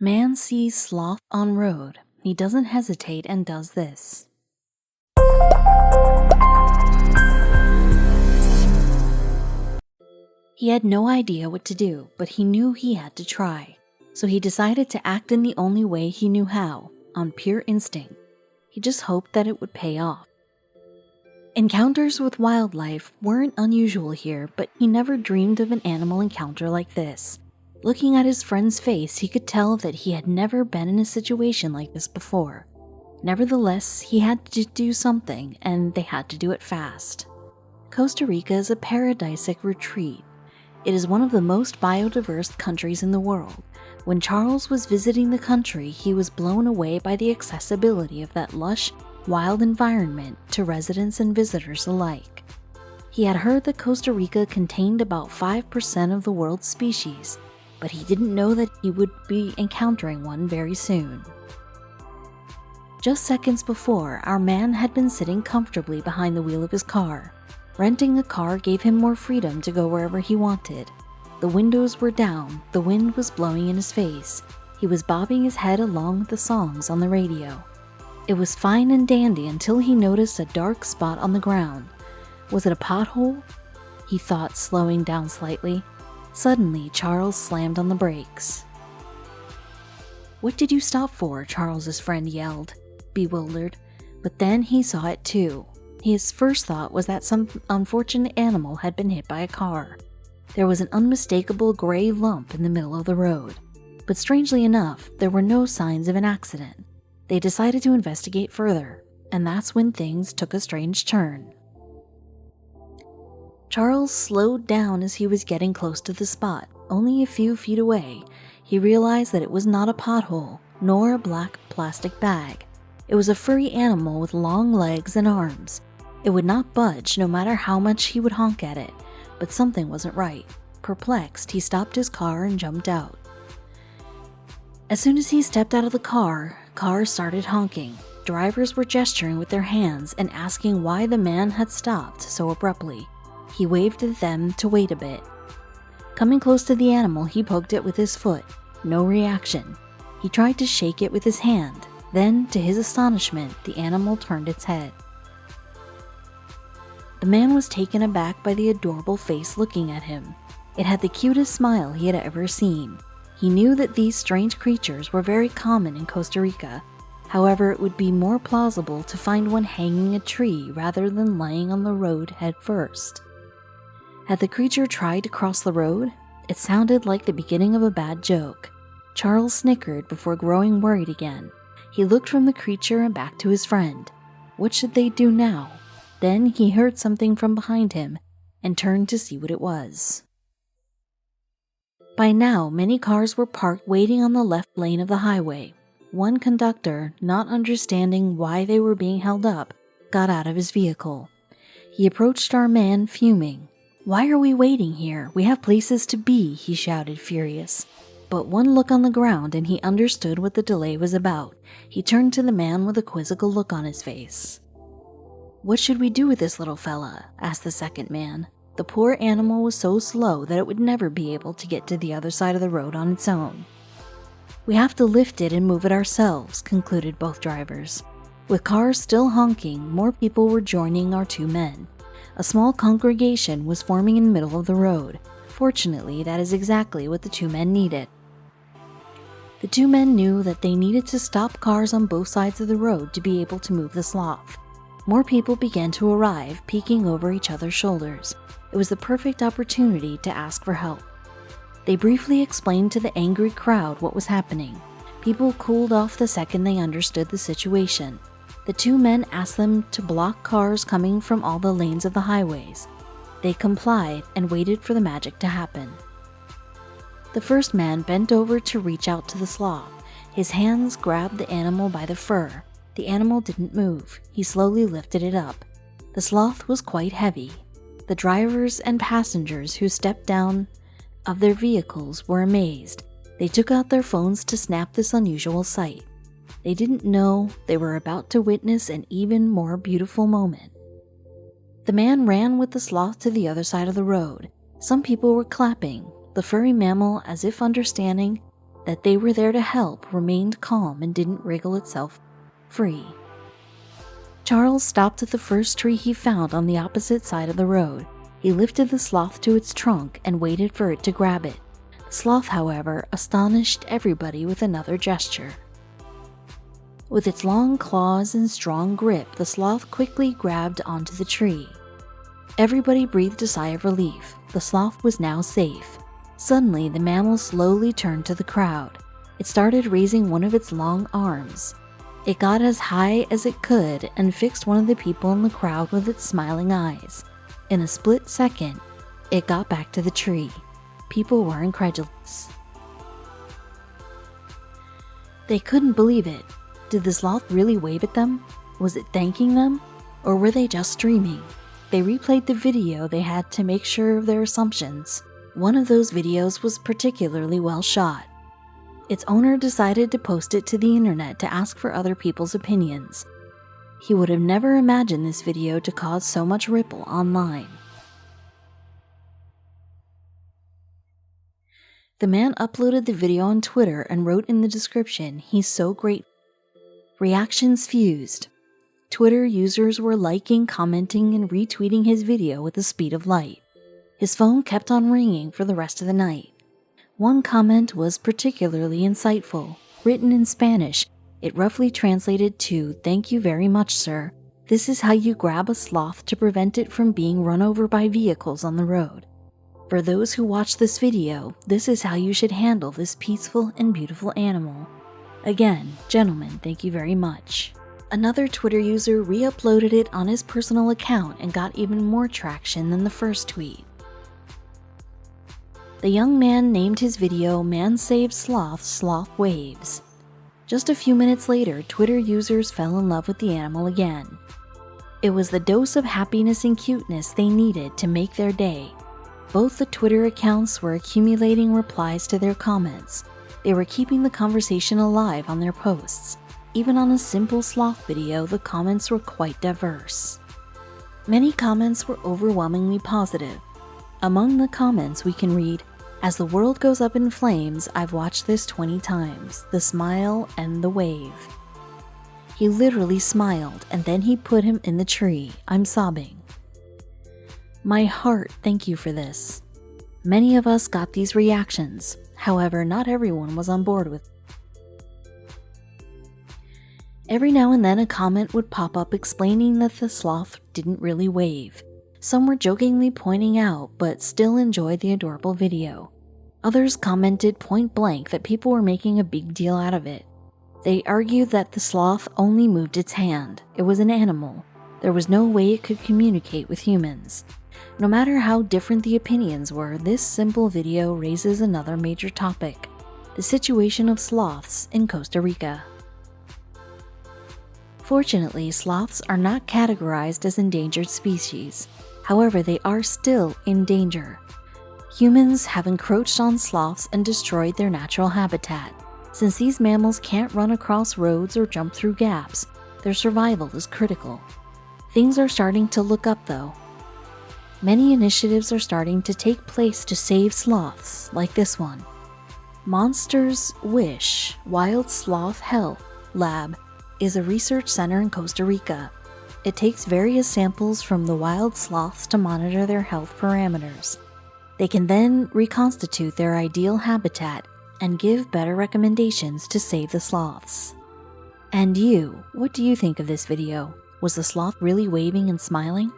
Man sees sloth on road. He doesn't hesitate and does this. He had no idea what to do, but he knew he had to try. So he decided to act in the only way he knew how, on pure instinct. He just hoped that it would pay off. Encounters with wildlife weren't unusual here, but he never dreamed of an animal encounter like this. Looking at his friend's face, he could tell that he had never been in a situation like this before. Nevertheless, he had to do something, and they had to do it fast. Costa Rica is a paradisic retreat. It is one of the most biodiverse countries in the world. When Charles was visiting the country, he was blown away by the accessibility of that lush, wild environment to residents and visitors alike. He had heard that Costa Rica contained about 5% of the world's species, but he didn't know that he would be encountering one very soon. Just seconds before, our man had been sitting comfortably behind the wheel of his car. Renting a car gave him more freedom to go wherever he wanted. The windows were down, the wind was blowing in his face. He was bobbing his head along with the songs on the radio. It was fine and dandy until he noticed a dark spot on the ground. Was it a pothole? He thought, slowing down slightly. Suddenly, Charles slammed on the brakes. "What did you stop for?" Charles's friend yelled, bewildered. But then he saw it too. His first thought was that some unfortunate animal had been hit by a car. There was an unmistakable gray lump in the middle of the road. But strangely enough, there were no signs of an accident. They decided to investigate further, and that's when things took a strange turn. Charles slowed down as he was getting close to the spot. Only a few feet away, he realized that it was not a pothole, nor a black plastic bag. It was a furry animal with long legs and arms. It would not budge no matter how much he would honk at it, but something wasn't right. Perplexed, he stopped his car and jumped out. As soon as he stepped out of the car, cars started honking. Drivers were gesturing with their hands and asking why the man had stopped so abruptly. He waved at them to wait a bit. Coming close to the animal, he poked it with his foot. No reaction. He tried to shake it with his hand. Then, to his astonishment, the animal turned its head. The man was taken aback by the adorable face looking at him. It had the cutest smile he had ever seen. He knew that these strange creatures were very common in Costa Rica. However, it would be more plausible to find one hanging a tree rather than lying on the road head first. Had the creature tried to cross the road? It sounded like the beginning of a bad joke. Charles snickered before growing worried again. He looked from the creature and back to his friend. What should they do now? Then he heard something from behind him and turned to see what it was. By now, many cars were parked waiting on the left lane of the highway. One conductor, not understanding why they were being held up, got out of his vehicle. He approached our man, fuming. "Why are we waiting here? We have places to be," he shouted, furious. But one look on the ground and he understood what the delay was about. He turned to the man with a quizzical look on his face. "What should we do with this little fella?" asked the second man. The poor animal was so slow that it would never be able to get to the other side of the road on its own. "We have to lift it and move it ourselves," concluded both drivers. With cars still honking, more people were joining our two men. A small congregation was forming in the middle of the road. Fortunately, that is exactly what the two men needed. The two men knew that they needed to stop cars on both sides of the road to be able to move the sloth. More people began to arrive, peeking over each other's shoulders. It was the perfect opportunity to ask for help. They briefly explained to the angry crowd what was happening. People cooled off the second they understood the situation. The two men asked them to block cars coming from all the lanes of the highways. They complied and waited for the magic to happen. The first man bent over to reach out to the sloth. His hands grabbed the animal by the fur. The animal didn't move. He slowly lifted it up. The sloth was quite heavy. The drivers and passengers who stepped down of their vehicles were amazed. They took out their phones to snap this unusual sight. They didn't know they were about to witness an even more beautiful moment. The man ran with the sloth to the other side of the road. Some people were clapping. The furry mammal, as if understanding that they were there to help remained calm and didn't wriggle itself free. Charles stopped at the first tree he found on the opposite side of the road. He lifted the sloth to its trunk and waited for it to grab it. The sloth, however, astonished everybody with another gesture. With its long claws and strong grip, the sloth quickly grabbed onto the tree. Everybody breathed a sigh of relief. The sloth was now safe. Suddenly, the mammal slowly turned to the crowd. It started raising one of its long arms. It got as high as it could and fixed one of the people in the crowd with its smiling eyes. In a split second, it got back to the tree. People were incredulous. They couldn't believe it. Did the sloth really wave at them? Was it thanking them? Or were they just dreaming? They replayed the video they had to make sure of their assumptions. One of those videos was particularly well shot. Its owner decided to post it to the internet to ask for other people's opinions. He would have never imagined this video to cause so much ripple online. The man uploaded the video on Twitter and wrote in the description, "He's so grateful." Reactions fused. Twitter users were liking, commenting, and retweeting his video with the speed of light. His phone kept on ringing for the rest of the night. One comment was particularly insightful. Written in Spanish, it roughly translated to, "Thank you very much, sir. This is how you grab a sloth to prevent it from being run over by vehicles on the road. For those who watch this video, this is how you should handle this peaceful and beautiful animal. Again, gentlemen, thank you very much." Another Twitter user re-uploaded it on his personal account and got even more traction than the first tweet. The young man named his video "Man Saved Sloth, Sloth Waves." Just a few minutes later, Twitter users fell in love with the animal again. It was the dose of happiness and cuteness they needed to make their day. Both the Twitter accounts were accumulating replies to their comments. They were keeping the conversation alive on their posts. Even on a simple sloth video, the comments were quite diverse. Many comments were overwhelmingly positive. Among the comments we can read, "As the world goes up in flames, I've watched this 20 times, the smile and the wave." He literally smiled, and then he put him in the tree. I'm sobbing. My heart, thank you for this. Many of us got these reactions. However, not everyone was on board with it. Every now and then a comment would pop up explaining that the sloth didn't really wave. Some were jokingly pointing out, but still enjoyed the adorable video. Others commented point blank that people were making a big deal out of it. They argued that the sloth only moved its hand. It was an animal. There was no way it could communicate with humans. No matter how different the opinions were, this simple video raises another major topic: the situation of sloths in Costa Rica. Fortunately, sloths are not categorized as endangered species. However, they are still in danger. Humans have encroached on sloths and destroyed their natural habitat. Since these mammals can't run across roads or jump through gaps, their survival is critical. Things are starting to look up though. Many initiatives are starting to take place to save sloths, like this one. Monsters Wish Wild Sloth Health Lab is a research center in Costa Rica. It takes various samples from the wild sloths to monitor their health parameters. They can then reconstitute their ideal habitat and give better recommendations to save the sloths. And you, what do you think of this video? Was the sloth really waving and smiling?